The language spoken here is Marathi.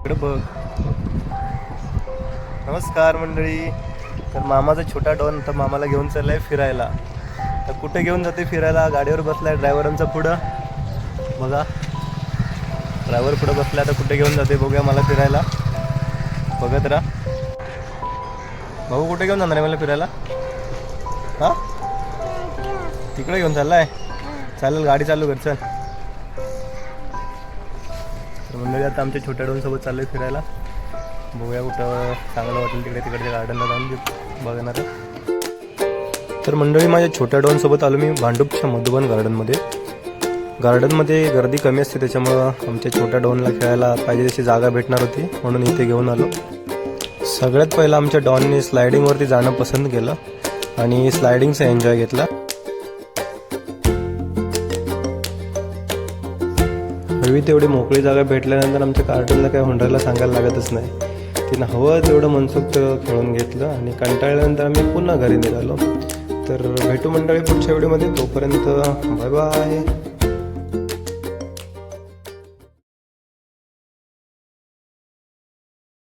इकडे बघ. नमस्कार मंडळी. तर मामाचा छोटा डॉन तर मामाला घेऊन चाललाय फिरायला. तर कुठे घेऊन जाते फिरायला? गाडीवर बसलाय, ड्रायव्हरांचा पुढं बघा. ड्रायव्हर पुढं बसलाय. आता कुठे घेऊन जाते बघूया मला फिरायला. बघत राहा. भाऊ कुठे घेऊन जाणार आहे मला फिरायला? हां, तिकडे घेऊन चाललाय. चालेल, गाडी चालू कर चल. तर मंडळी आता आमच्या छोट्या डॉनसोबत चाललो आहे फिरायला. बघूया कुठं चांगलं वाटेल तिकडे, तिकडच्या गार्डनला जाऊन बघणार आहे. तर मंडळी माझ्या छोट्या डॉनसोबत आलो मी भांडूपच्या मधुबन गार्डनमध्ये. गार्डनमध्ये गर्दी कमी असते, त्याच्यामुळं आमच्या छोट्या डॉनला खेळायला पाहिजे तशी जागा भेटणार होती, म्हणून इथे घेऊन आलो. सगळ्यात पहिलं आमच्या डॉनने स्लायडिंगवरती जाणं पसंत केलं आणि स्लायडिंगचा एन्जॉय घेतला. हवी तेवढी मोकळी जागा भेटल्यानंतर आमच्या कार्टूनला काय हुंडरायला सांगायला लागतच नाही. तिनं हवं तेवढं मनसोक्त खेळून घेतलं आणि कंटाळल्यानंतर आम्ही पुन्हा घरी निघालो. तर भेटू मंडळी पुढच्या व्हिडिओमध्ये. तोपर्यंत बाय बाय.